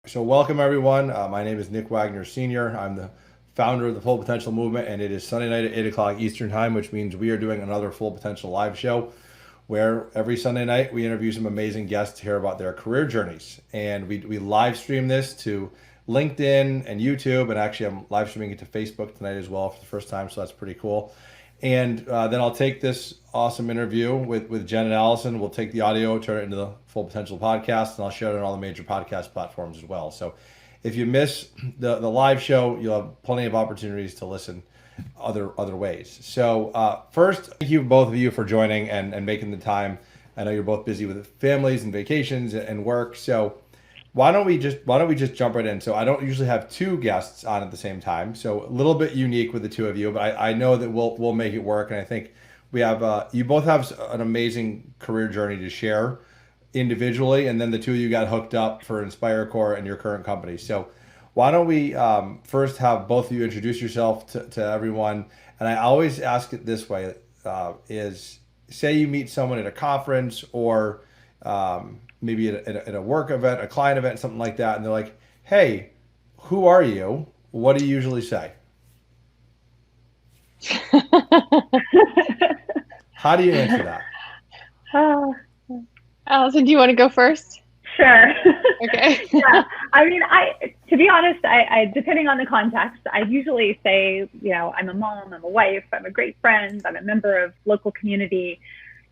So, welcome everyone. My name is Nick Wagner Sr. I'm the founder of the Full Potential Movement, and it is Sunday night at 8 o'clock Eastern Time, which means we are doing another Full Potential live show where every Sunday night we interview some amazing guests to hear about their career journeys. And we live stream this to LinkedIn and YouTube, and actually, I'm live streaming it to Facebook tonight as well for the first time, so that's pretty cool. And then I'll take this awesome interview with Jen and Allison. We'll take the audio, turn it into the Full Potential podcast, and I'll share it on all the major podcast platforms as well. So if you miss the live show, you'll have plenty of opportunities to listen other ways. So first, thank you both of you for joining and making the time. I know you're both busy with families and vacations and work. So why don't we just jump right in? So I don't usually have two guests on at the same time, so a little bit unique with the two of you, but I know that we'll make it work, and I think we have you both have an amazing career journey to share individually, and then the two of you got hooked up for InspireCorps and your current company. So why don't we first have both of you introduce yourself to everyone? And I always ask it this way: is say you meet someone at a conference or maybe at a work event, a client event, something like that, and they're like, "Hey, who are you?" What do you usually say? How do you answer that? Uh, Allison, do you want to go first? Sure. Okay. Yeah. I mean, to be honest, depending on the context, I usually say, I'm a mom, I'm a wife, I'm a great friend, I'm a member of local community.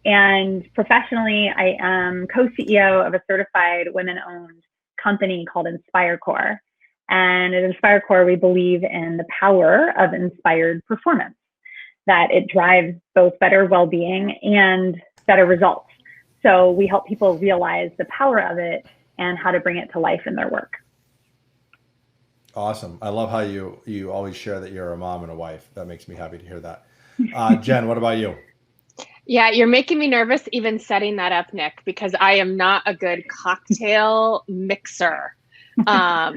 And professionally, I am co-CEO of a certified women-owned company called InspireCorps. And at InspireCorps, we believe in the power of inspired performance, that it drives both better well-being and better results. So we help people realize the power of it and how to bring it to life in their work. Awesome. I love how you always share that you're a mom and a wife. That makes me happy to hear that. Jen, what about you? Yeah, you're making me nervous even setting that up, Nick, because I am not a good cocktail mixer. I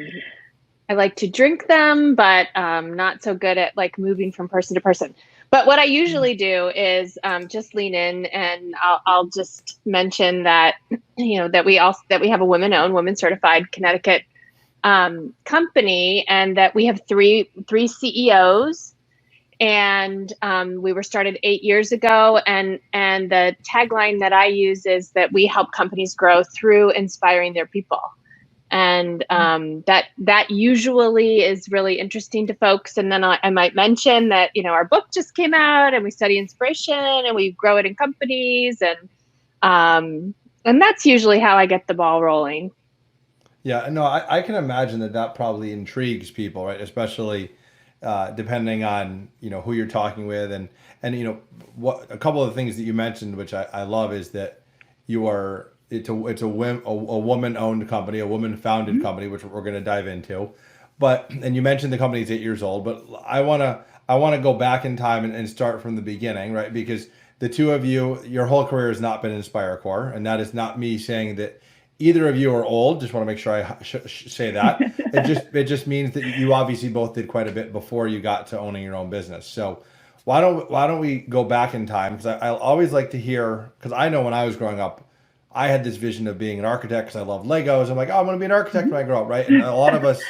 like to drink them, but not so good at like moving from person to person. But what I usually do is just lean in, and I'll just mention that that we have a women-owned, women-certified Connecticut company, and that we have three CEOs, and we were started 8 years ago. And the tagline that I use is that we help companies grow through inspiring their people. And that usually is really interesting to folks. And then I might mention that our book just came out, and we study inspiration, and we grow it in companies, and that's usually how I get the ball rolling. Yeah, no, I can imagine that probably intrigues people, right? Especially depending on who you're talking with, and what a couple of things that you mentioned, which I love, is that you are a woman owned company, a woman founded company, which we're going to dive into. But and you mentioned the company's 8 years old, but I wanna go back in time and start from the beginning, right? Because the two of you, your whole career has not been InspireCorps, and that is not me saying that either of you are old. Just want to make sure I say that. It just means that you obviously both did quite a bit before you got to owning your own business. So why don't we go back in time? Because I always like to hear, because I know when I was growing up, I had this vision of being an architect because I love Legos. I'm like, oh, I'm going to be an architect when I grow up, right? And a lot of us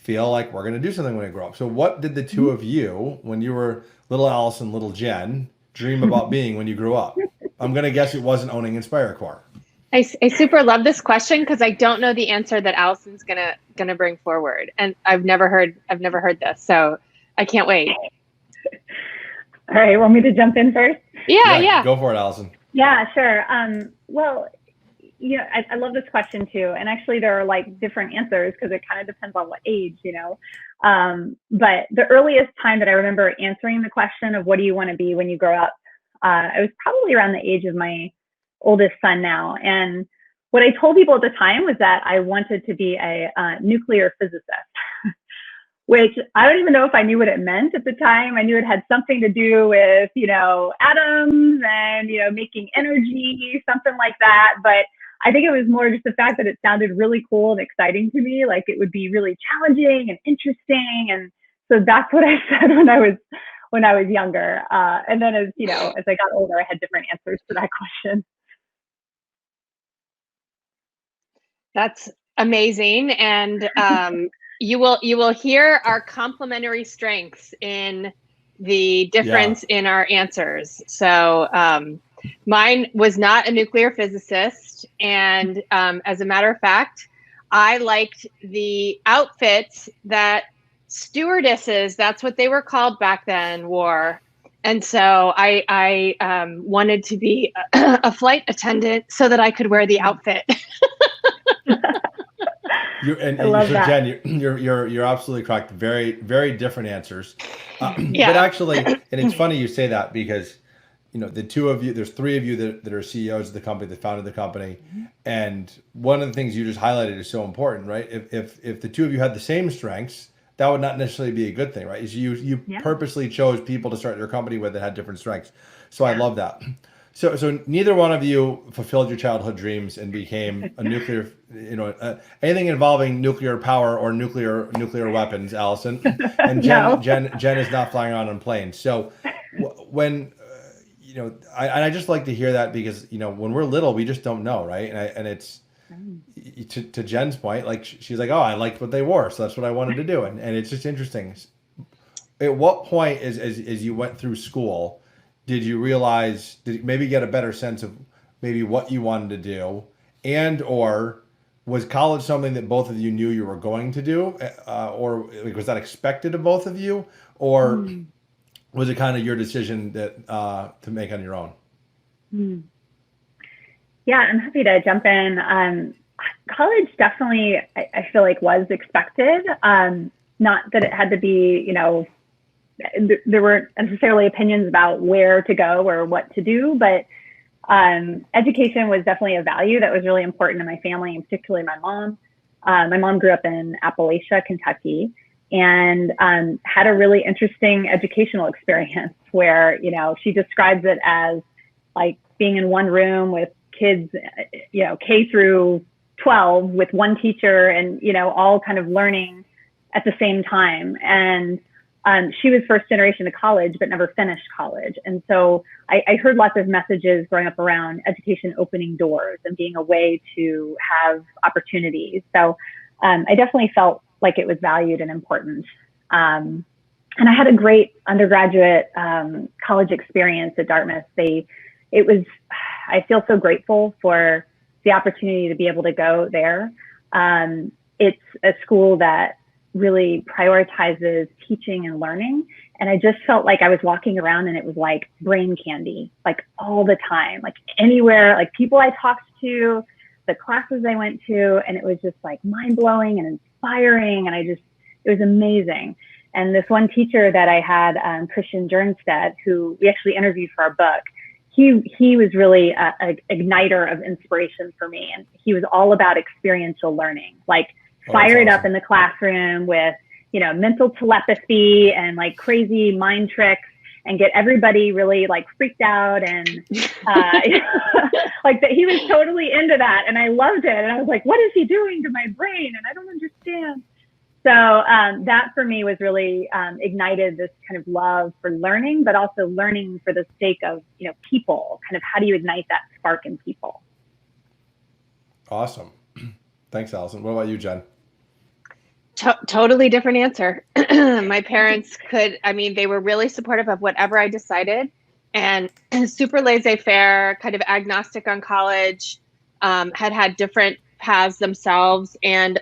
feel like we're going to do something when we grow up. So what did the two of you, when you were little Allison, little Jen, dream about being when you grew up? I'm going to guess it wasn't owning InspireCorps. I super love this question because I don't know the answer that Allison's gonna bring forward, and I've never heard this, so I can't wait. All right, want me to jump in first? Yeah. Go for it, Allison. Yeah, sure. Well, I love this question too. And actually there are like different answers because it kind of depends on what age, But the earliest time that I remember answering the question of what do you want to be when you grow up, I was probably around the age of my oldest son now. And what I told people at the time was that I wanted to be a nuclear physicist, which I don't even know if I knew what it meant at the time. I knew it had something to do with, atoms and, making energy, something like that. But I think it was more just the fact that it sounded really cool and exciting to me. Like it would be really challenging and interesting. And so that's what I said when I was younger. And then as I got older, I had different answers to that question. amazing, and you will hear our complementary strengths in the difference in our answers. So mine was not a nuclear physicist, and as a matter of fact, I liked the outfits that stewardesses, that's what they were called back then, wore. And so I wanted to be a flight attendant so that I could wear the outfit. I love that. Jen, you're absolutely correct. Very, very different answers. Yeah. But actually, and it's funny you say that because, the two of you, there's three of you that are CEOs of the company, that founded the company. And one of the things you just highlighted is so important, right? If the two of you had the same strengths, that would not necessarily be a good thing, right? You purposely chose people to start your company with that had different strengths. So I love that. So neither one of you fulfilled your childhood dreams and became a nuclear, anything involving nuclear power or nuclear weapons, Allison. And Jen is not flying around on planes. So when, I just like to hear that because, when we're little, we just don't know, right? And it's, to Jen's point, like she's like, oh, I liked what they wore, so that's what I wanted to do. And it's just interesting. At what point, as you went through school, did you realize, did you maybe get a better sense of maybe what you wanted to do, and or was college something that both of you knew you were going to do, or was that expected of both of you, or was it kind of your decision that to make on your own? Yeah, I'm happy to jump in. College definitely, I feel like, was expected. Not that it had to be, there weren't necessarily opinions about where to go or what to do, but education was definitely a value that was really important to my family, and particularly my mom. My mom grew up in Appalachia, Kentucky, and had a really interesting educational experience where, she describes it as like being in one room with kids, K through 12 with one teacher, and, all kind of learning at the same time. And she was first generation to college, but never finished college. And so I heard lots of messages growing up around education opening doors and being a way to have opportunities. So I definitely felt like it was valued and important. And I had a great undergraduate college experience at Dartmouth. I feel so grateful for the opportunity to be able to go there. It's a school that really prioritizes teaching and learning. And I just felt like I was walking around and it was like brain candy, like all the time, like anywhere, like people I talked to, the classes I went to, and it was just like mind blowing and inspiring. And it was amazing. And this one teacher that I had, Christian Jernstedt, who we actually interviewed for our book, he was really an igniter of inspiration for me. And he was all about experiential learning, like fire it up in the classroom with, mental telepathy and like crazy mind tricks, and get everybody really like freaked out. And like that, he was totally into that. And I loved it. And I was like, what is he doing to my brain? And I don't understand. So that for me was really ignited this kind of love for learning, but also learning for the sake of, people. Kind of how do you ignite that spark in people? Awesome. Thanks, Allison. What about you, Jen? Totally different answer. My parents they were really supportive of whatever I decided, and super laissez-faire, kind of agnostic on college, had different paths themselves, and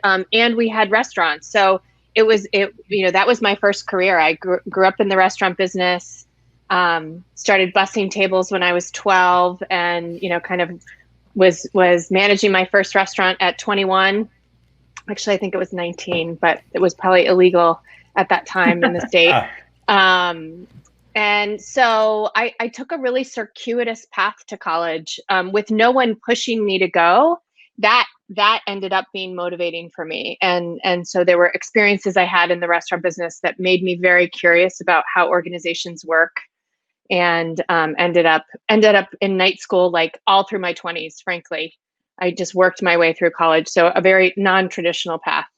we had restaurants. So that was my first career. I grew up in the restaurant business, started bussing tables when I was 12, and kind of was managing my first restaurant at 21. Actually, I think it was 19, but it was probably illegal at that time in the state. And so I took a really circuitous path to college, with no one pushing me to go. That ended up being motivating for me. And so there were experiences I had in the restaurant business that made me very curious about how organizations work, and ended up in night school, like all through my 20s, frankly. I just worked my way through college. So a very non-traditional path.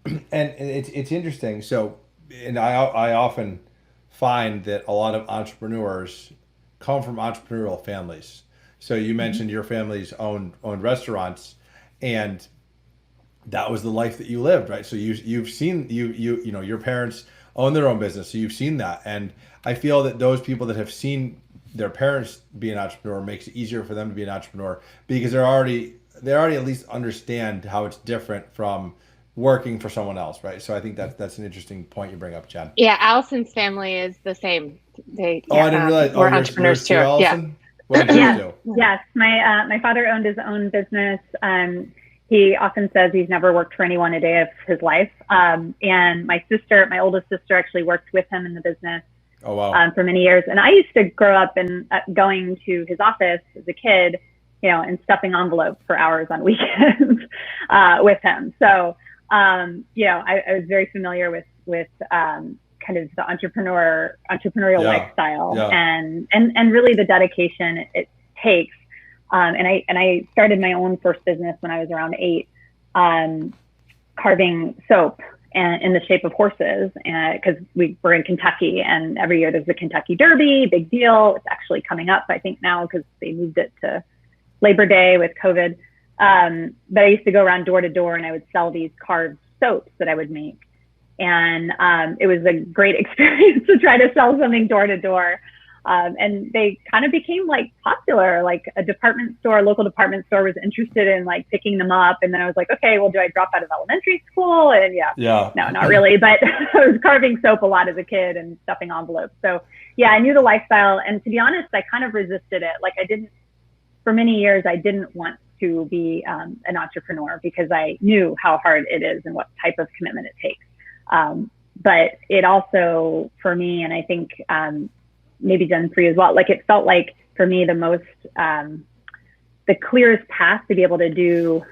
And it's interesting. So, and I often find that a lot of entrepreneurs come from entrepreneurial families. So you mentioned your family's owned restaurants, and that was the life that you lived, right? So you've seen you know your parents own their own business, so you've seen that, and I feel that those people that have seen their parents be an entrepreneur makes it easier for them to be an entrepreneur because they already at least understand how it's different from working for someone else, right? So I think that's an interesting point you bring up, Jen. Yeah, Allison's family is the same. I didn't realize. We're entrepreneurs too. Allison? What did you do? Yes, my father owned his own business. He often says he's never worked for anyone a day of his life. And my oldest sister, actually worked with him in the business. Oh, wow. For many years. And I used to grow up and going to his office as a kid, and stuffing envelopes for hours on weekends with him. So, I was very familiar with kind of the entrepreneurial lifestyle and really the dedication it takes. And I started my own first business when I was around 8, carving soap in the shape of horses, because we were in Kentucky, and every year there's the Kentucky Derby, big deal. It's actually coming up, I think, now because they moved it to Labor Day with COVID. But I used to go around door to door, and I would sell these carved soaps that I would make. And it was a great experience to try to sell something door to door. And they kind of became like popular, like a local department store was interested in like picking them up. And then I was like, okay, well, do I drop out of elementary school? And no, not really. But I was carving soap a lot as a kid and stuffing envelopes. So I knew the lifestyle. And to be honest, I kind of resisted it. Like for many years, I didn't want to be an entrepreneur because I knew how hard it is and what type of commitment it takes. But it also, for me, and I think, maybe done for you as well. Like it felt like for me, the most, the clearest path to be able to do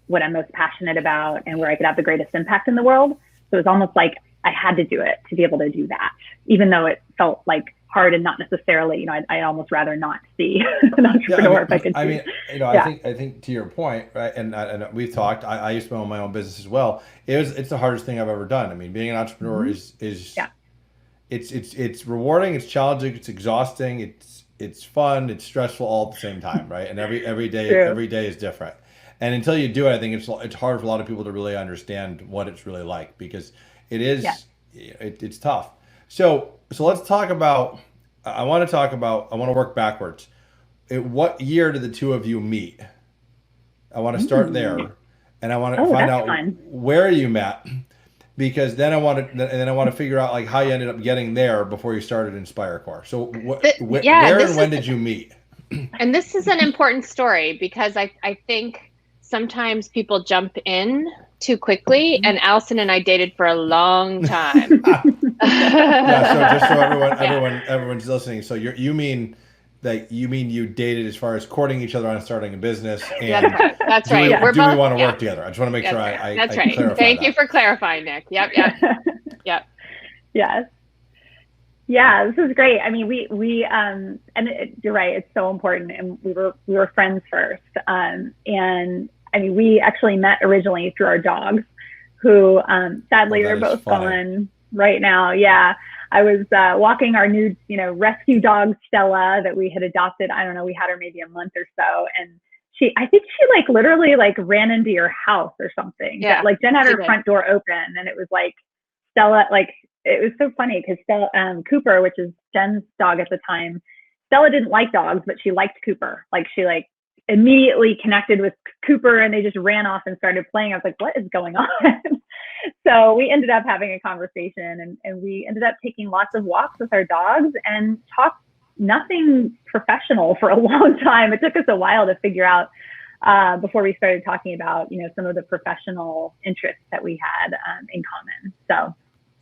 what I'm most passionate about and where I could have the greatest impact in the world. So it was almost like I had to do it to be able to do that, even though it felt like hard and not necessarily, I'd almost rather not be an entrepreneur if I could. I think to your point, right. And we've talked, I used to own my own business as well. It's the hardest thing I've ever done. I mean, being an entrepreneur is it's rewarding, it's challenging, it's exhausting, it's fun, it's stressful all at the same time, right? And every day is different. And until you do it, I think it's hard for a lot of people to really understand what it's really like, because it is it's tough. So let's talk about. I want to work backwards. What year did the two of you meet? I want to start there, and I want to find out where you met. Because then I want to figure out like how you ended up getting there before you started InspireCorps. So where and when did you meet? And this is an important story because I think sometimes people jump in too quickly, and Allison and I dated for a long time. So just so everyone's listening. So you mean you dated as far as courting each other on starting a business? And that's right. Do we want to work together? I just want to make sure I clarify. Thank you for clarifying, Nick. Yep. Yes. Yeah, this is great. I mean, you're right. It's so important. And we were friends first. And I mean, we actually met originally through our dogs, who sadly they're both gone right now. Yeah. I was walking our new, rescue dog, Stella, that we had adopted. I don't know, we had her maybe a month or so. And I think she like literally like ran into your house or something. Yeah. Like Jen had her front door open, and it was like Stella, like, it was so funny because Stella, Cooper, which is Jen's dog at the time, Stella didn't like dogs, but she liked Cooper. Like she like immediately connected with Cooper, and they just ran off and started playing. I was like, what is going on? So we ended up having a conversation, and we ended up taking lots of walks with our dogs and talked nothing professional for a long time. It took us a while to figure out before we started talking about, some of the professional interests that we had in common. So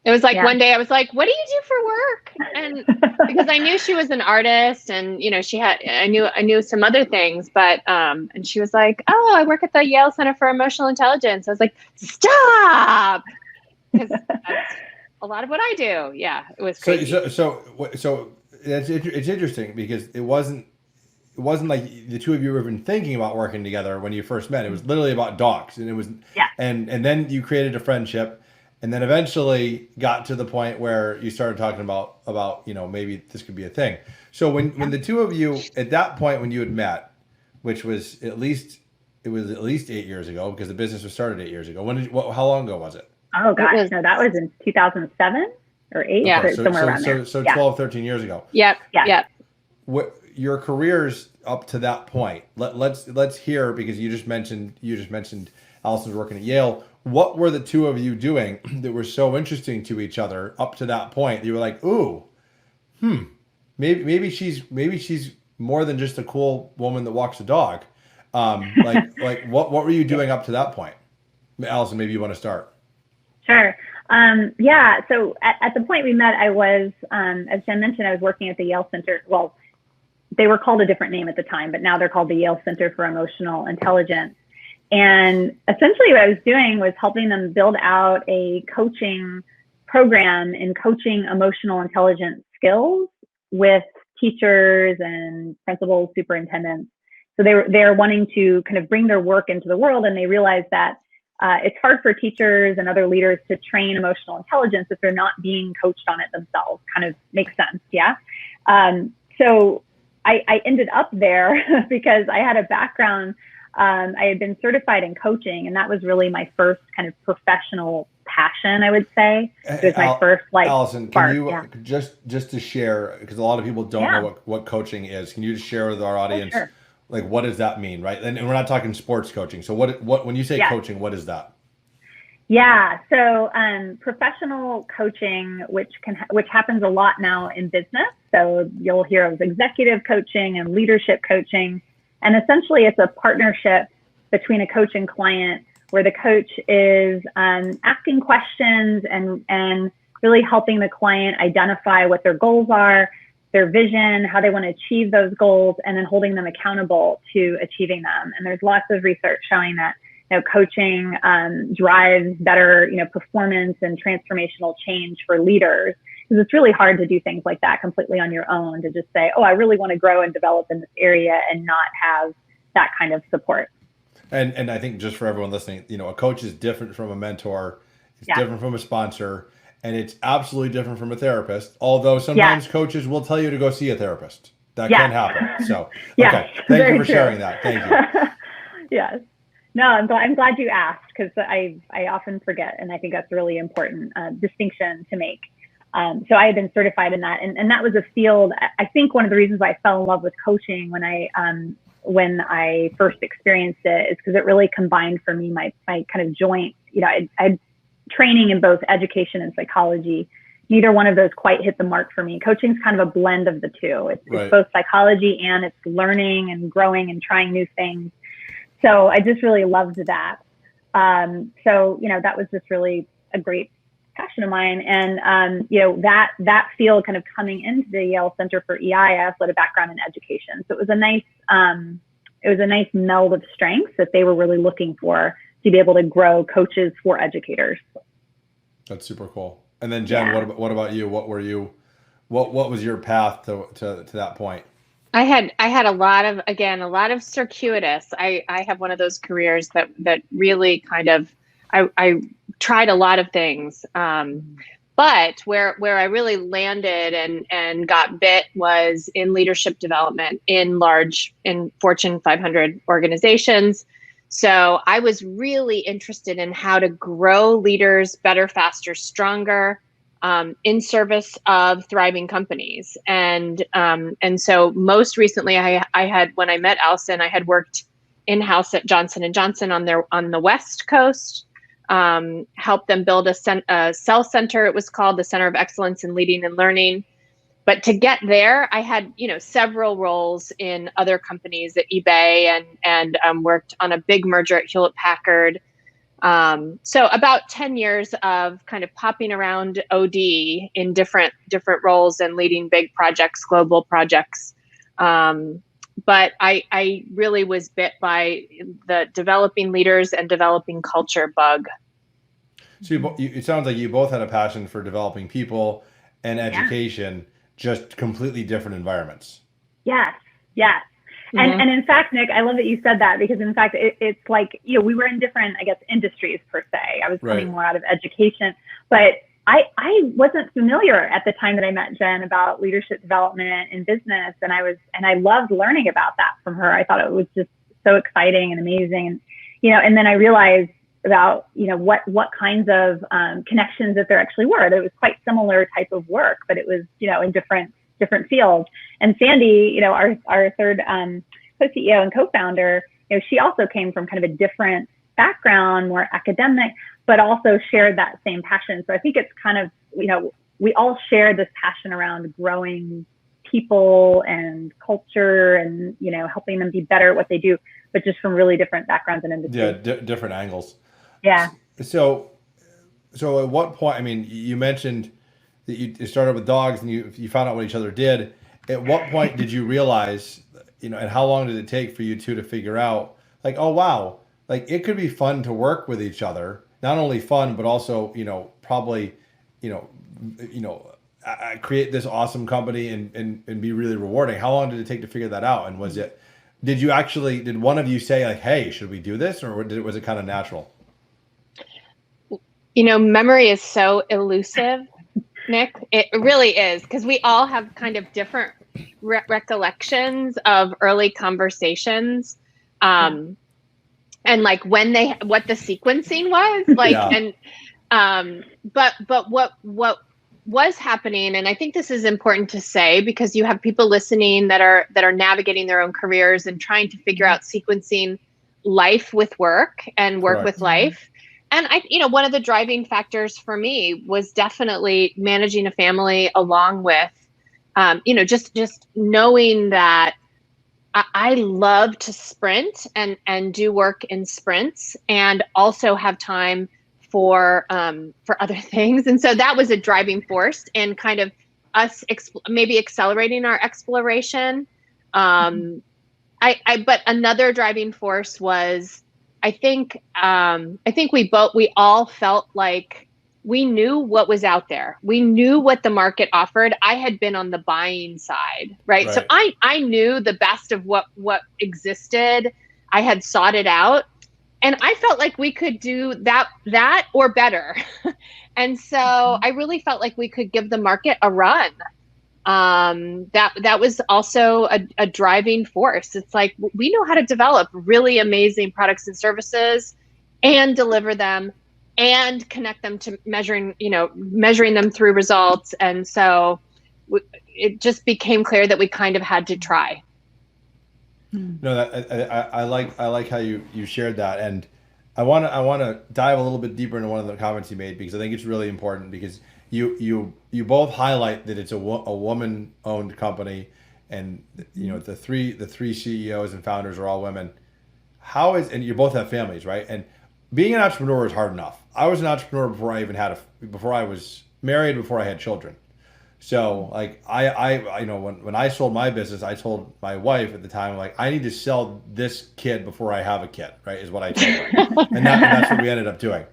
it was like one day I was like, what do you do for work? And because I knew she was an artist, and I knew some other things, but and she was like, oh, I work at the Yale Center for Emotional Intelligence. I was like, stop, because that's a lot of what I do. Yeah, it was crazy. So it's interesting because it wasn't like the two of you were even thinking about working together when you first met. It was literally about dogs, and it was and then you created a friendship. And then eventually got to the point where you started talking about maybe this could be a thing. So when the two of you, at that point when you had met, which was at least it was at least 8 years ago because the business was started 8 years ago. How long ago was it? Oh gosh, no, that was in 2007 or 8, Yeah. Okay, somewhere around there. So Yeah. 12, 13 years ago. Yep. Yeah. Yep. What your careers up to that point? Let's hear, because you just mentioned Allison's working at Yale. What were the two of you doing that were so interesting to each other up to that point? You were like, ooh, maybe she's more than just a cool woman that walks a dog. Like what were you doing up to that point? Allison, maybe you want to start. Sure. Yeah. So at the point we met, I was, as Jen mentioned, I was working at the Yale Center. Well, they were called a different name at the time, but now they're called the Yale Center for Emotional Intelligence. And essentially what I was doing was helping them build out a coaching program in coaching emotional intelligence skills with teachers and principals, superintendents. So they're wanting to kind of bring their work into the world, and they realized that it's hard for teachers and other leaders to train emotional intelligence if they're not being coached on it themselves. Kind of makes sense, yeah? So I ended up there because I had a background. I had been certified in coaching, and that was really my first kind of professional passion, I would say. It was my first, like, Allison, spark, can you yeah. just to share, because a lot of people don't know what coaching is. Can you just share with our audience, sure. like, what does that mean, right? And we're not talking sports coaching. So what when you say coaching, what is that? Yeah, so professional coaching, which happens a lot now in business. So you'll hear of executive coaching and leadership coaching. And essentially it's a partnership between a coach and client, where the coach is asking questions and really helping the client identify what their goals are, their vision, how they want to achieve those goals, and then holding them accountable to achieving them. And there's lots of research showing that coaching drives better performance and transformational change for leaders, because it's really hard to do things like that completely on your own, to just say, oh, I really want to grow and develop in this area, and not have that kind of support. And I think, just for everyone listening, a coach is different from a mentor. It's different from a sponsor, and it's absolutely different from a therapist. Although sometimes coaches will tell you to go see a therapist. That can happen. So, okay. Thank you for sharing that. Thank you. Yes. No, I'm glad you asked, because I often forget, and I think that's a really important distinction to make. So I had been certified in that, and that was a field. I think one of the reasons why I fell in love with coaching when I first experienced it is because it really combined for me my kind of joint. I had training in both education and psychology. Neither one of those quite hit the mark for me. Coaching's kind of a blend of the two. It's both psychology, and it's learning and growing and trying new things. So I just really loved that. So that was just really a great passion of mine. And that field, kind of coming into the Yale Center for EI, I also had a background in education. So it was a nice meld of strengths that they were really looking for, to be able to grow coaches for educators. That's super cool. And then Jen, what about you? What was your path to that point? I had a lot of circuitous. I have one of those careers that really kind of, I tried a lot of things. But where I really landed and got bit was in leadership development in Fortune 500 organizations. So I was really interested in how to grow leaders better, faster, stronger, in service of thriving companies. And so most recently I had, when I met Allison, I had worked in-house at Johnson & Johnson on the West Coast, helped them build a Cell Center. It was called the Center of Excellence in Leading and Learning. But to get there, I had, several roles in other companies at eBay, and worked on a big merger at Hewlett Packard. So about 10 years of kind of popping around OD in different roles and leading big projects, global projects. But I really was bit by the developing leaders and developing culture bug. So it sounds like you both had a passion for developing people and education, just completely different environments. Yes. And in fact, Nick, I love that you said that, because in fact, it's like, we were in different, I guess, industries per se. I was coming more out of education, but I wasn't familiar at the time that I met Jen about leadership development in business. And I loved learning about that from her. I thought it was just so exciting and amazing. And, and then I realized about, what kinds of connections that there actually were. That it was quite similar type of work, but it was, in different fields. And Sandy, our third co-CEO and co-founder, she also came from kind of a different background, more academic, but also shared that same passion. So I think it's kind of, we all share this passion around growing people and culture and, helping them be better at what they do, but just from really different backgrounds and industries. Yeah, different angles. Yeah. So at what point, I mean, you mentioned that you started with dogs and you found out what each other did. At what point did you realize, and how long did it take for you two to figure out, like, oh, wow, like it could be fun to work with each other, not only fun, but also, probably, create this awesome company and be really rewarding. How long did it take to figure that out? And did one of you say like, hey, should we do this? Or was it kind of natural? Memory is so elusive, Nick. It really is, because we all have kind of different recollections of early conversations, and like what the sequencing was like, yeah. And but what was happening, and I think this is important to say because you have people listening that are navigating their own careers and trying to figure out sequencing life with work and work Correct. With life. And one of the driving factors for me was definitely managing a family along with, just knowing that I love to sprint and do work in sprints and also have time for other things. And so that was a driving force in kind of us maybe accelerating our exploration. But another driving force was, I think we all felt like we knew what was out there. We knew what the market offered. I had been on the buying side, right? So I knew the best of what existed. I had sought it out, and I felt like we could do that or better. And so I really felt like we could give the market a run. That was also a driving force. It's like, we know how to develop really amazing products and services and deliver them and connect them to measuring them through results. And so it just became clear that we kind of had to try. No, I like how you shared that. And I want to dive a little bit deeper into one of the comments you made, because I think it's really important, because you both highlight that it's a woman-owned company, and the three CEOs and founders are all women. And you both have families, right? And being an entrepreneur is hard enough. I was an entrepreneur before I was married, before I had children. So like I when I sold my business, I told my wife at the time, like, I need to sell this kid before I have a kid, right? Is what I told her, and that's what we ended up doing.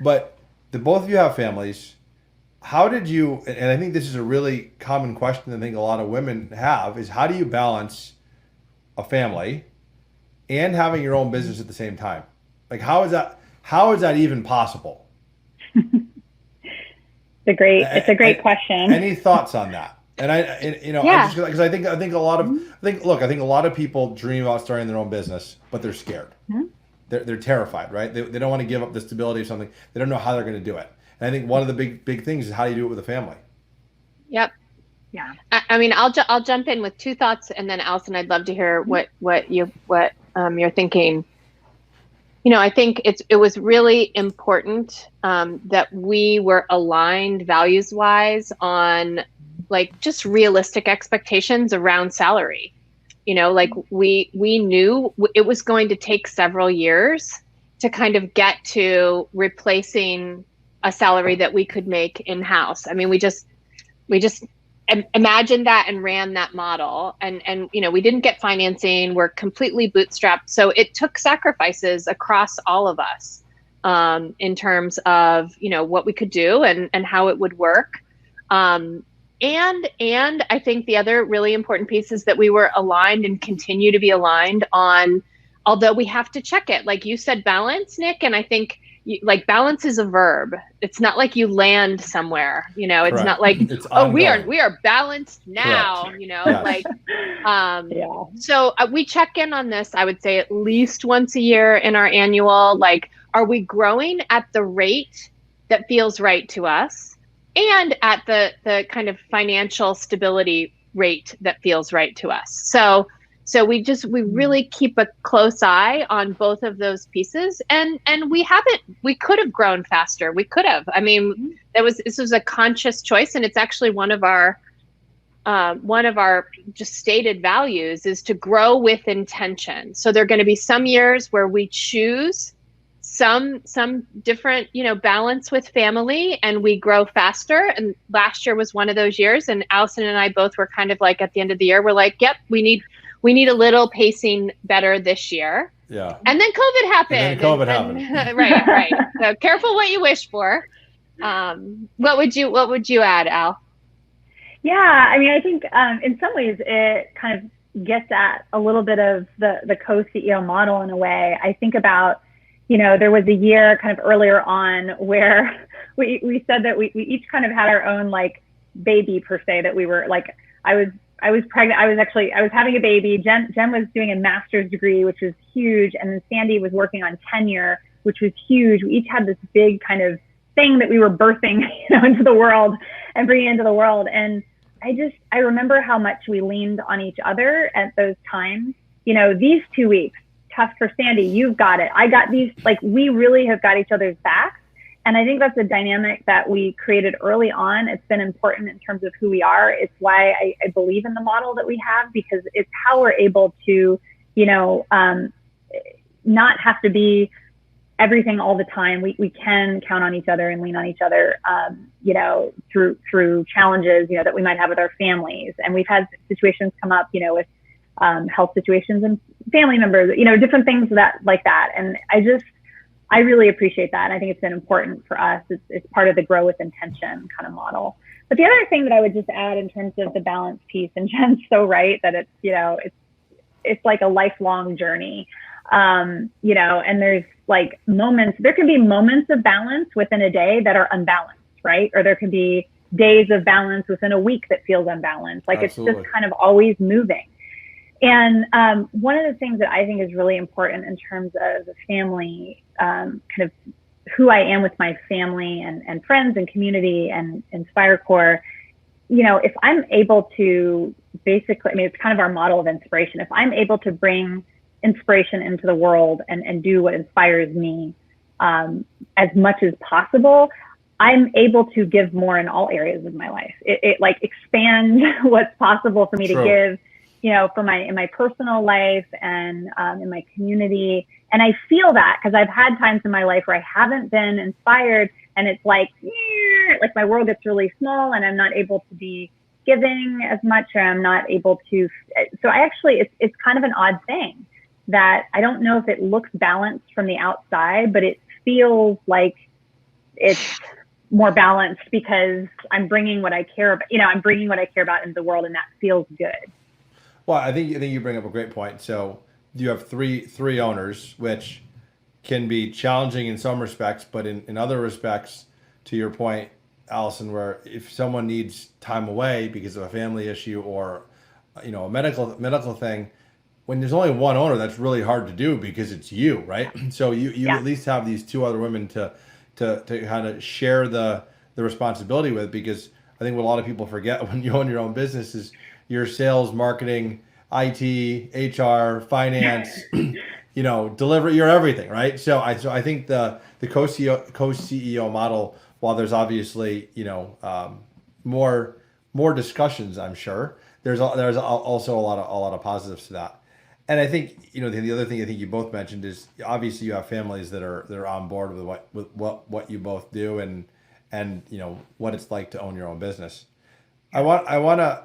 But the both of you have families. How did you, and I think this is a really common question I think a lot of women have, is how do you balance a family and having your own business at the same time? Like, how is that even possible? It's a great question. Any thoughts on that? And because I think a lot of people dream about starting their own business, but they're scared. Mm-hmm. They're terrified, right? They don't want to give up the stability of something. They don't know how they're going to do it. And I think one of the big things is, how do you do it with a family? Yep. Yeah. I mean, I'll jump in with two thoughts, and then Allison, I'd love to hear what you're thinking. I think it was really important that we were aligned values-wise on like just realistic expectations around salary. Like we knew it was going to take several years to kind of get to replacing a salary that we could make in-house. I mean, we just imagined that and ran that model, and we didn't get financing. We're completely bootstrapped. So it took sacrifices across all of us in terms of, what we could do and how it would work. And I think the other really important piece is that we were aligned and continue to be aligned on, although we have to check it, like you said, balance, Nick. And I think, like balance is a verb. It's not like you land somewhere, you know, it's Correct. not like, It's oh, ongoing. we are balanced now, Correct. you know, Yes. like, Yeah. so we check in on this, I would say at least once a year in our annual, like, are we growing at the rate that feels right to us and at the kind of financial stability rate that feels right to us? So we really keep a close eye on both of those pieces, and we could have grown faster. We could have. I mean, this was a conscious choice, and it's actually one of our just stated values is to grow with intention. So there are going to be some years where we choose some different, you know, balance with family, and we grow faster. And last year was one of those years. And Allison and I both were kind of like at the end of the year, we're like, yep, we need a little pacing better this year. Yeah. And then COVID happened. And then COVID happened. Right. So careful what you wish for. What would you add, Al? Yeah, I mean, I think in some ways it kind of gets at a little bit of the co-CEO model in a way. I think about, you know, there was a year kind of earlier on where we said that we each kind of had our own like baby per se, that we were like, I was pregnant. I was having a baby. Jen was doing a master's degree, which was huge. And then Sandy was working on tenure, which was huge. We each had this big kind of thing that we were birthing, you know, into the world and bringing into the world. And I remember how much we leaned on each other at those times. You know, these 2 weeks, tough for Sandy, you've got it. I got these, like, we really have got each other's backs. And I think that's a dynamic that we created early on. It's been important in terms of who we are. It's why I believe in the model that we have, because it's how we're able to, you know, not have to be everything all the time. We can count on each other and lean on each other, you know, through challenges, you know, that we might have with our families. And we've had situations come up, you know, with health situations and family members, you know, different things like that. And I really appreciate that. And I think it's been important for us. It's part of the grow with intention kind of model. But the other thing that I would just add in terms of the balance piece, and Jen's so right that it's, you know, it's like a lifelong journey. You know, and there's like there can be moments of balance within a day that are unbalanced, right? Or there can be days of balance within a week that feels unbalanced. Like Absolutely. It's just kind of always moving. And one of the things that I think is really important in terms of the family, kind of who I am with my family and friends and community and InspireCorps, you know, if I'm able to basically, I mean, it's kind of our model of inspiration. If I'm able to bring inspiration into the world and do what inspires me as much as possible, I'm able to give more in all areas of my life. It like expands what's possible for me to give, you know, in my personal life and in my community. And I feel that because I've had times in my life where I haven't been inspired, and it's like my world gets really small and I'm not able to be giving as much, or I'm not able to. So it's kind of an odd thing that I don't know if it looks balanced from the outside, but it feels like it's more balanced because I'm bringing what I care about, you know, I'm bringing what I care about into the world, and that feels good. Well, I think you bring up a great point. So you have three owners, which can be challenging in some respects, but in other respects, to your point, Allison, where if someone needs time away because of a family issue or, you know, a medical thing, when there's only one owner, that's really hard to do because it's you, right? So you at least have these two other women to kind of share the responsibility with, because I think what a lot of people forget when you own your own business is your sales, marketing, IT, HR, finance, you know, delivery, you're everything, right? So I think the co-CEO model, while there's obviously, you know, more discussions, I'm sure, there's also a lot of positives to that. And I think, you know, the other thing I think you both mentioned is obviously you have families that are on board with what you both do and you know what it's like to own your own business. I want to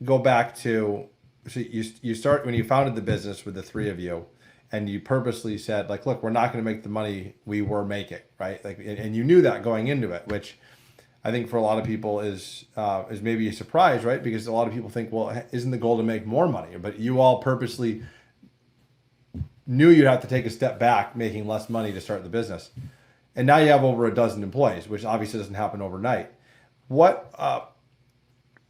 go back to, so you start when you founded the business with the three of you, and you purposely said, like, look, we're not going to make the money we were making, right? Like, and you knew that going into it, which I think for a lot of people is maybe a surprise, right? Because a lot of people think, well, isn't the goal to make more money? But you all purposely knew you'd have to take a step back, making less money to start the business. And now you have over a dozen employees, which obviously doesn't happen overnight. What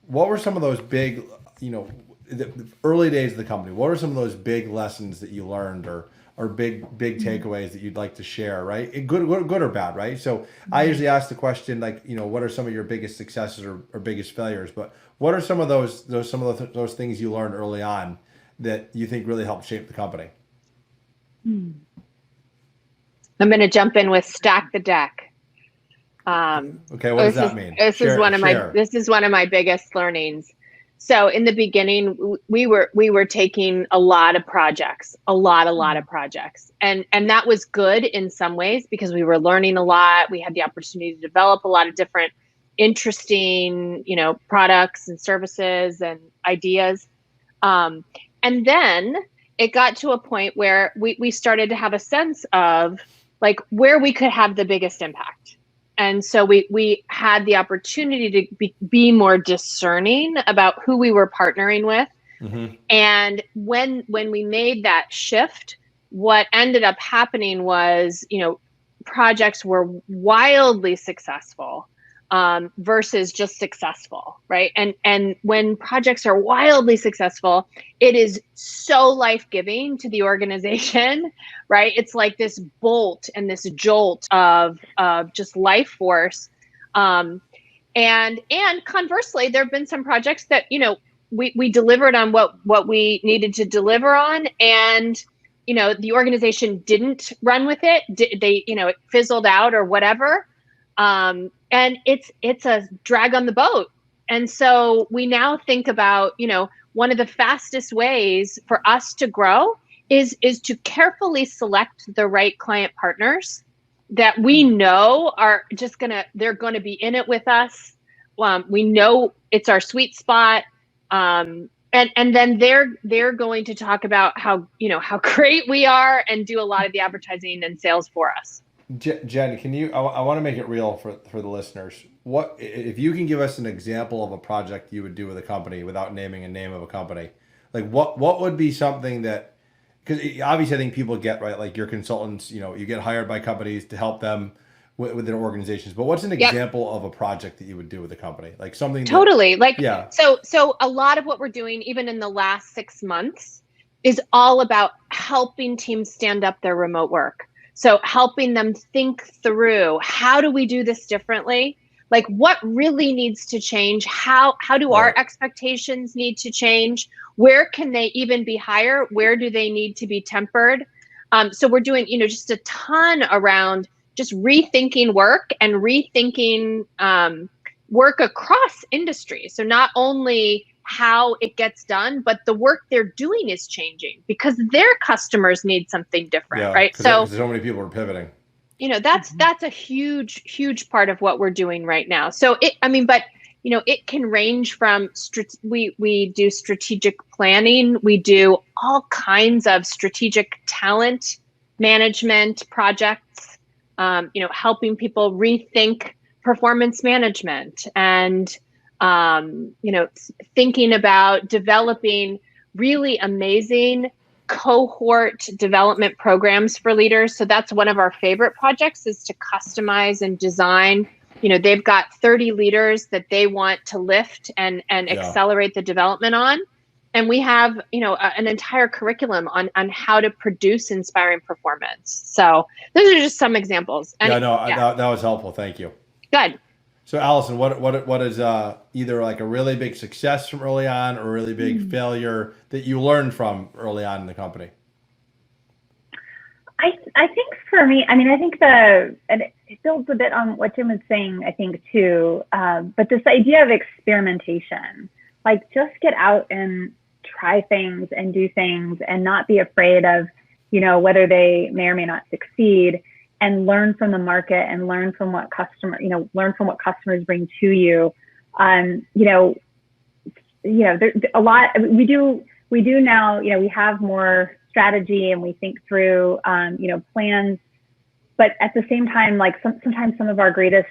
were some of those big, the early days of the company? What are some of those big lessons that you learned, or big takeaways that you'd like to share? Right, good or bad, right? So I usually ask the question like, what are some of your biggest successes or biggest failures? But what are some of those things you learned early on that you think really helped shape the company? I'm going to jump in with stack the deck. Okay, what does that mean? This is one of my biggest learnings. So in the beginning, we were taking a lot of projects, a lot of projects, and that was good in some ways because we were learning a lot. We had the opportunity to develop a lot of different interesting, products and services and ideas. And then it got to a point where we started to have a sense of like where we could have the biggest impact. And so we had the opportunity to be more discerning about who we were partnering with. Mm-hmm. And when we made that shift, what ended up happening was, projects were wildly successful versus just successful, right? And when projects are wildly successful, it is so life-giving to the organization, right? It's like this bolt and this jolt of just life force. And conversely, there have been some projects that, we delivered on what we needed to deliver on, and the organization didn't run with it. It fizzled out or whatever. And it's a drag on the boat. And so we now think about, one of the fastest ways for us to grow is to carefully select the right client partners that we know are they're going to be in it with us. We know it's our sweet spot. And then they're going to talk about how great we are and do a lot of the advertising and sales for us. Jen, can you? I want to make it real for the listeners. What if you can give us an example of a project you would do with a company without naming a name of a company? Like what would be something that? Because obviously I think people get right. Like your consultants, you get hired by companies to help them with their organizations. But what's an example of a project that you would do with a company? Like something totally yeah. So a lot of what we're doing, even in the last 6 months, is all about helping teams stand up their remote work. So helping them think through, how do we do this differently? Like what really needs to change? How do our expectations need to change? Where can they even be higher? Where do they need to be tempered? So we're doing, just a ton around just rethinking work and rethinking work across industries. So not only how it gets done, but the work they're doing is changing because their customers need something different, right? So many people are pivoting. That's a huge part of what we're doing right now. So it can range from we do strategic planning, we do all kinds of strategic talent management projects, helping people rethink performance management and thinking about developing really amazing cohort development programs for leaders. So that's one of our favorite projects, is to customize and design. They've got 30 leaders that they want to lift and accelerate the development on. And we have, an entire curriculum on how to produce inspiring performance. So those are just some examples. And that was helpful. Thank you. Good. So Allison, what is either like a really big success from early on or a really big failure that you learned from early on in the company? I think for me, I think and it builds a bit on what Jim was saying, I think too, but this idea of experimentation, like just get out and try things and do things and not be afraid of, whether they may or may not succeed, and learn from the market and learn from what customers bring to you. There's a lot we do now. We have more strategy and we think through, plans. But at the same time, like sometimes some of our greatest,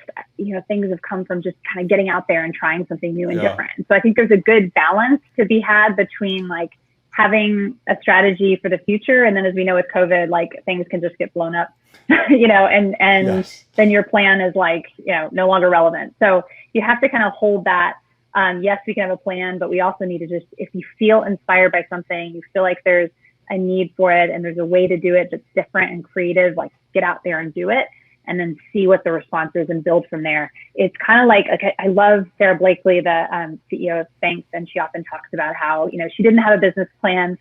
things have come from just kind of getting out there and trying something new and different. So I think there's a good balance to be had between like having a strategy for the future. And then as we know with COVID, like things can just get blown up, and Yes. then your plan is like, no longer relevant. So you have to kind of hold that. Yes, we can have a plan, but we also need to just, if you feel inspired by something, you feel like there's a need for it and there's a way to do it that's different and creative, like get out there and do it and then see what the response is and build from there. It's kind of like, I love Sarah Blakely, the CEO of Spanx, and she often talks about how, she didn't have a business plan.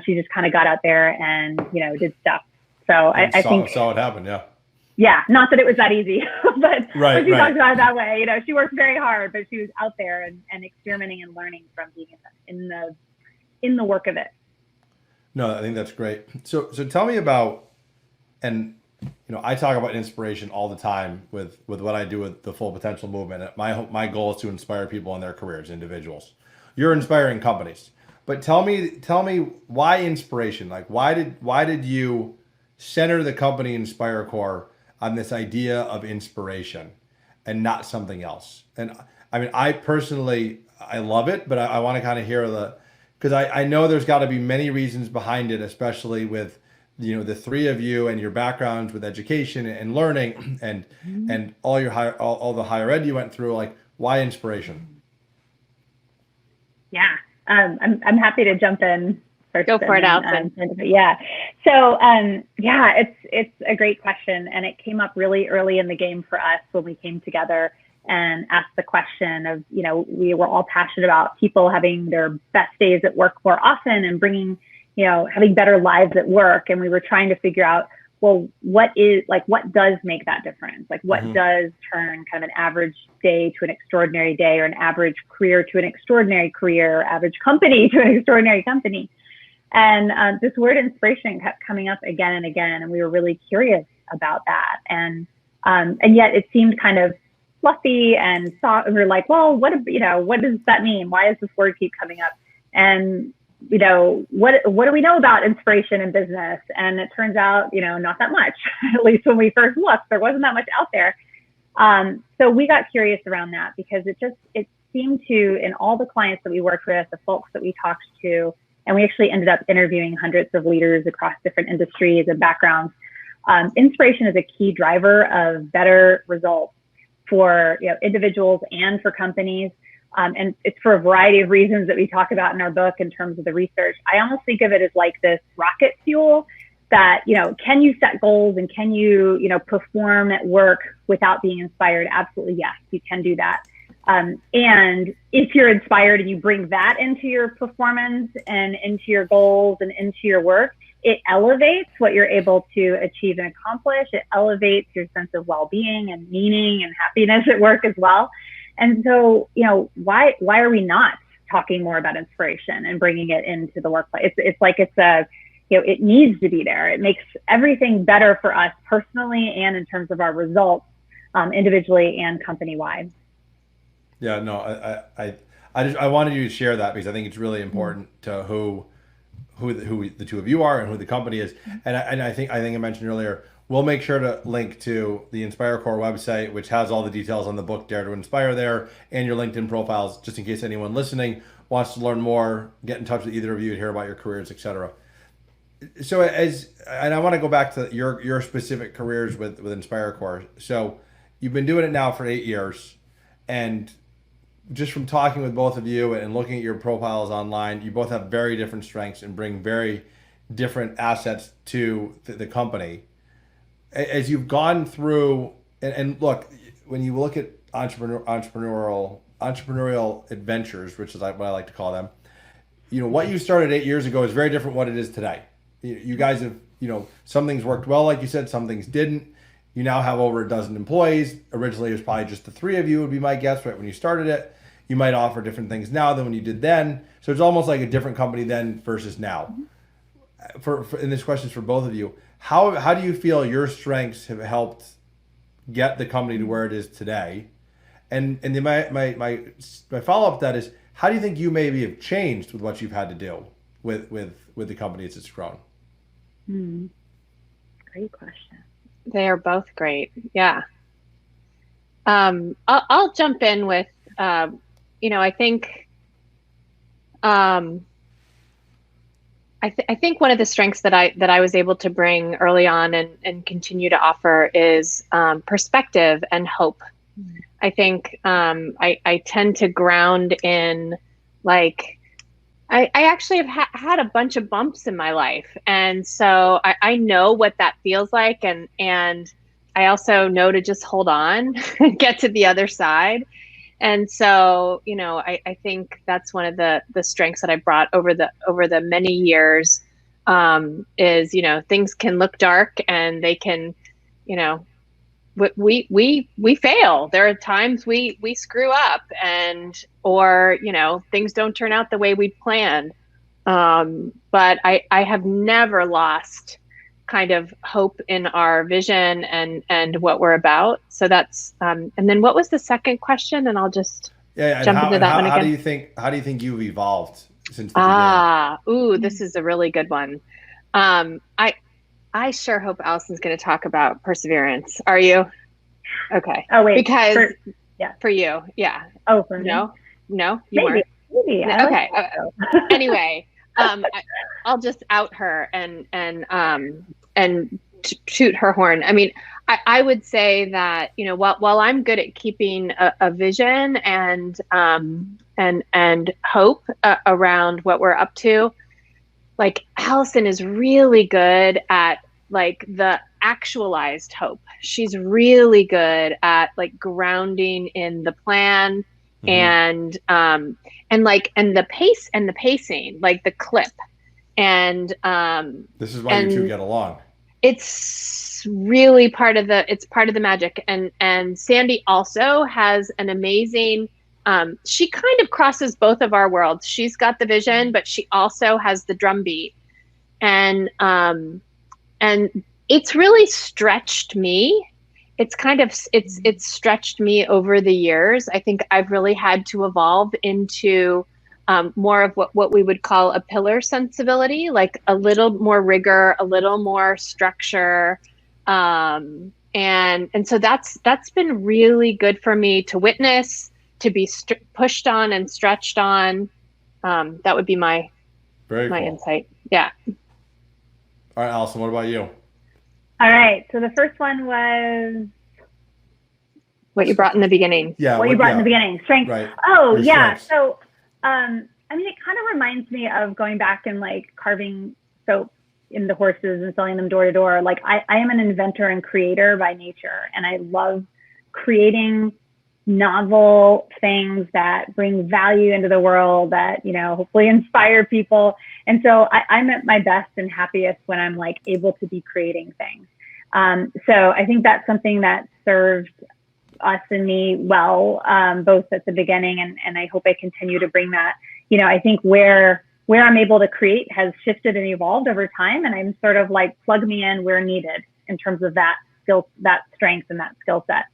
She just kind of got out there and, did stuff. So I think saw it happen. Yeah. Yeah, not that it was that easy, but Right, she right. talks about it that way. She worked very hard, but she was out there and experimenting and learning from being in the work of it. No, I think that's great. So tell me about, and I talk about inspiration all the time with what I do with the Full Potential Movement. My goal is to inspire people in their careers, individuals. You're inspiring companies, but tell me why inspiration? Like why did you center the company InspireCorps on this idea of inspiration and not something else? And I mean, I personally, I love it, but I want to kind of hear because I know there's got to be many reasons behind it, especially with, the three of you and your backgrounds with education and learning and all your all the higher ed you went through. Like, why inspiration? Yeah, I'm happy to jump in first. Go for it, Allison. Yeah. So, it's a great question. And it came up really early in the game for us when we came together and asked the question of, we were all passionate about people having their best days at work more often and bringing, having better lives at work. And we were trying to figure out, well, what does make that difference? Like what does turn kind of an average day to an extraordinary day, or an average career to an extraordinary career, or average company to an extraordinary company? And this word inspiration kept coming up again and again. And we were really curious about that. And yet it seemed kind of fluffy and we were like, well, what does that mean? Why does this word keep coming up? And what do we know about inspiration in business? And it turns out, not that much. At least when we first looked, there wasn't that much out there. So we got curious around that because it seemed to, in all the clients that we worked with, the folks that we talked to, and we actually ended up interviewing hundreds of leaders across different industries and backgrounds. Inspiration is a key driver of better results for individuals and for companies. And it's for a variety of reasons that we talk about in our book in terms of the research. I almost think of it as like this rocket fuel that, can you set goals and can you, perform at work without being inspired? Absolutely, yes, you can do that. And if you're inspired and you bring that into your performance and into your goals and into your work, it elevates what you're able to achieve and accomplish. It elevates your sense of well-being and meaning and happiness at work as well. And so, why are we not talking more about inspiration and bringing it into the workplace? It needs to be there. It makes everything better for us personally and in terms of our results, individually and company-wide. Yeah, no, I wanted you to share that because I think it's really important to who the two of you are and who the company is. And I think I mentioned earlier, we'll make sure to link to the InspireCorps website, which has all the details on the book Dare to Inspire there, and your LinkedIn profiles, just in case anyone listening wants to learn more, get in touch with either of you and hear about your careers, etc. So and I want to go back to your specific careers with InspireCorps. So you've been doing it now for 8 years, and just from talking with both of you and looking at your profiles online, you both have very different strengths and bring very different assets to the company. As you've gone through, and look, when you look at entrepreneurial adventures, which is what I like to call them, what you started 8 years ago is very different what it is today. You guys have, some things worked well, like you said, some things didn't. You now have over a dozen employees. Originally, it was probably just the three of you would be my guess, right, when you started it. You might offer different things now than when you did then. So it's almost like a different company then versus now. And this question is for both of you. How do you feel your strengths have helped get the company to where it is today? And then my follow up to that is, how do you think you maybe have changed with what you've had to do with the company as it's grown? Great question. They are both great. Yeah. I'll jump in with, I think I think one of the strengths that I was able to bring early on and continue to offer is perspective and hope. I think I tend to ground in, like, I actually have had a bunch of bumps in my life. And so I know what that feels like. And I also know to just hold on and get to the other side. And so, I think that's one of the strengths that I brought over the many years, is, things can look dark and they can, you know, we fail. There are times we screw up, or things don't turn out the way we planned. But I have never lost kind of hope in our vision and what we're about. So that's and then what was the second question? And I'll just jump into that one again. How do you think you've evolved since the beginning? This is a really good one. I sure hope Allison's going to talk about perseverance. Are you? Okay. Oh, wait. Because for you, yeah. Oh, for me? No, you maybe, weren't. Maybe. Okay. Anyway, I'll just out her and toot her horn. I mean, I would say that, while I'm good at keeping a vision and hope around what we're up to, like, Allison is really good at, like, the actualized hope. She's really good at, like, grounding in the plan, and the pace and the pacing, like the clip. And this is why you two get along. It's really part of the magic. And Sandy also has an amazing, she kind of crosses both of our worlds. She's got the vision, but she also has the drum beat. And it's really stretched me. It's stretched me over the years. I think I've really had to evolve into more of what we would call a pillar sensibility, like a little more rigor, a little more structure. And so that's been really good for me to witness, to be pushed on and stretched on. That would be my cool insight. Yeah. All right, Allison, what about you? All right. So the first one was what you brought in the beginning. Yeah. What you brought in the beginning. Strength. Right. Oh, yeah. Strengths. So, I mean, it kind of reminds me of going back and, like, carving soap in the horses and selling them door to door. Like, I am an inventor and creator by nature, and I love creating novel things that bring value into the world, that, hopefully inspire people. And so I'm at my best and happiest when I'm, like, able to be creating things. So I think that's something that served us and me well, both at the beginning, and I hope I continue to bring that. I think where I'm able to create has shifted and evolved over time, and I'm sort of like, plug me in where needed in terms of that skill, that strength, and that skill set.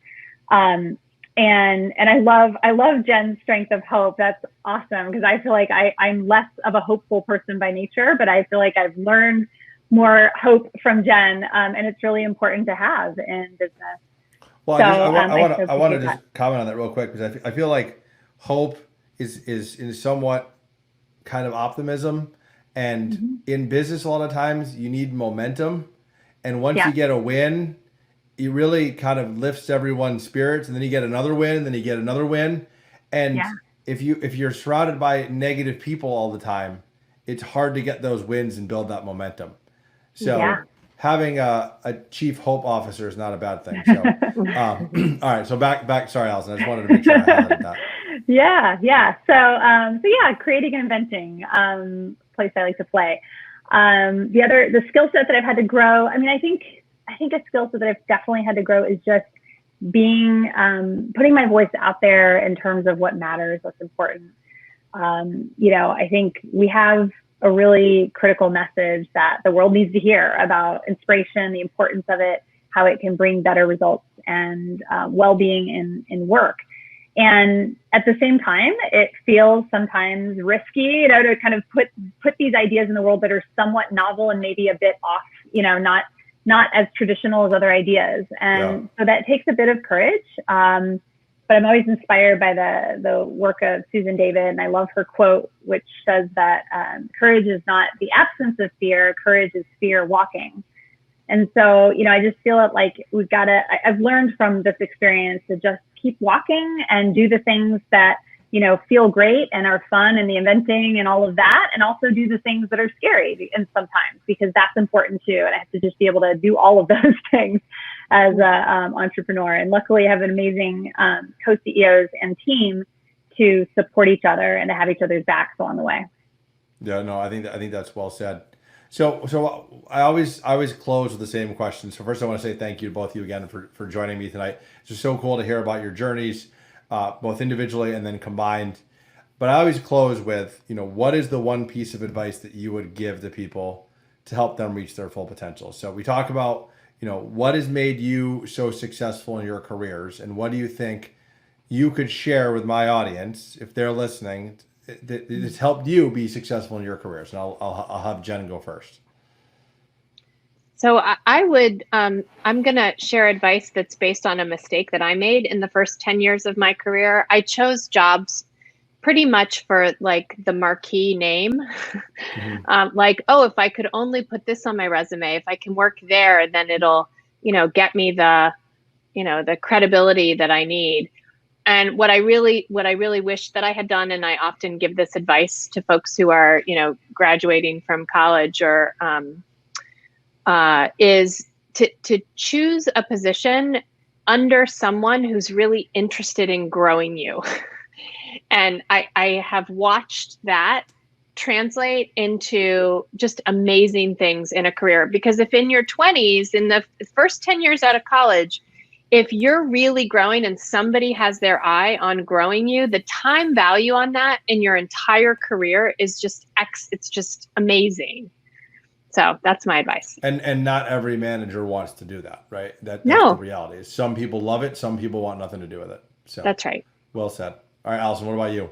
And I love Jen's strength of hope. That's awesome, because I feel like I'm less of a hopeful person by nature, but I feel like I've learned more hope from Jen, and it's really important to have in business. Well, so, I want to just comment on that real quick, because I feel like hope is in somewhat kind of optimism, and in business a lot of times you need momentum, and once you get a win, it really kind of lifts everyone's spirits, and then you get another win, and then you get another win, and if you're surrounded by negative people all the time, it's hard to get those wins and build that momentum. So having a chief hope officer is not a bad thing. So, all right. So back. Sorry, Allison. I just wanted to make sure I highlighted that. Yeah. So creating and inventing, place I like to play. The skill set that I've had to grow. I mean, I think a skill set that I've definitely had to grow is just being, putting my voice out there in terms of what matters, what's important. I think we have a really critical message that the world needs to hear about inspiration, the importance of it, how it can bring better results and well-being in work. And at the same time, it feels sometimes risky, to kind of put these ideas in the world that are somewhat novel and maybe a bit off, not as traditional as other ideas. And so that takes a bit of courage. but I'm always inspired by the work of Susan David, and I love her quote, which says that courage is not the absence of fear, courage is fear walking. And so, I just feel it like I've learned from this experience to just keep walking and do the things that, feel great and are fun, and the inventing and all of that, and also do the things that are scary and sometimes, because that's important too. And I have to just be able to do all of those things as an entrepreneur. And luckily I have an amazing co-CEOs and team to support each other and to have each other's backs along the way. Yeah, no, I think that's well said. So I always close with the same question. So first I want to say thank you to both of you again for joining me tonight. It's just so cool to hear about your journeys, both individually and then combined. But I always close with, what is the one piece of advice that you would give to people to help them reach their full potential? So we talk about, what has made you so successful in your careers, and what do you think you could share with my audience if they're listening that it's helped you be successful in your careers? And I'll have Jen go first. So I would, I'm going to share advice that's based on a mistake that I made in the first 10 years of my career. I chose jobs pretty much for like the marquee name. Mm-hmm. If I could only put this on my resume, if I can work there, then it'll, get me the credibility that I need. And what I really wish that I had done, and I often give this advice to folks who are, graduating from college or, is to choose a position under someone who's really interested in growing you. And I have watched that translate into just amazing things in a career. Because if in your 20s, in the first 10 years out of college, if you're really growing and somebody has their eye on growing you, the time value on that in your entire career is just it's just amazing. So that's my advice. And not every manager wants to do that, right? That's the reality. Some people love it. Some people want nothing to do with it. So that's right. Well said. All right, Allison, what about you?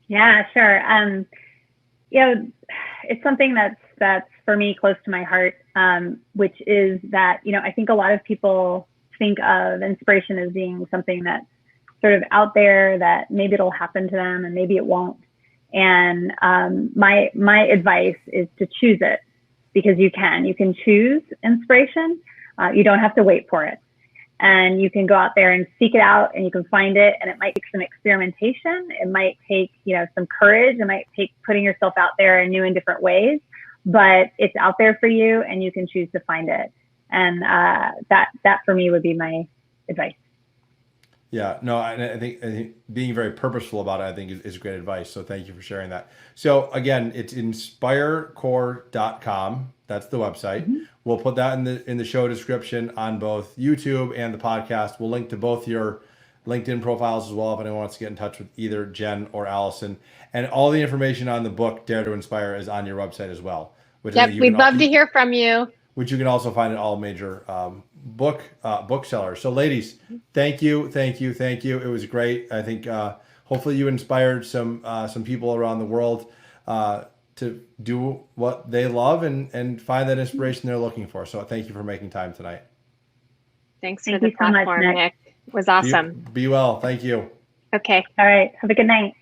Yeah, sure. It's something that's for me close to my heart, which is that, I think a lot of people think of inspiration as being something that's sort of out there, that maybe it'll happen to them and maybe it won't. And my advice is to choose it, because you can choose inspiration. You don't have to wait for it. And you can go out there and seek it out, and you can find it. And it might take some experimentation. It might take, some courage. It might take putting yourself out there in new and different ways, but it's out there for you, and you can choose to find it. And that for me would be my advice. Yeah, no, I think being very purposeful about it, I think is great advice. So thank you for sharing that. So again, it's InspireCorps.com. That's the website. Mm-hmm. We'll put that in the show description on both YouTube and the podcast. We'll link to both your LinkedIn profiles as well if anyone wants to get in touch with either Jen or Allison. And all the information on the book Dare to Inspire is on your website as well. Yep, we'd love to hear from you. Which you can also find at all major booksellers. So ladies, thank you. It was great. I think hopefully you inspired some people around the world to do what they love and find that inspiration they're looking for. So thank you for making time tonight. Thanks for the platform, Nick. It was awesome. Be well. Thank you. Okay. All right. Have a good night.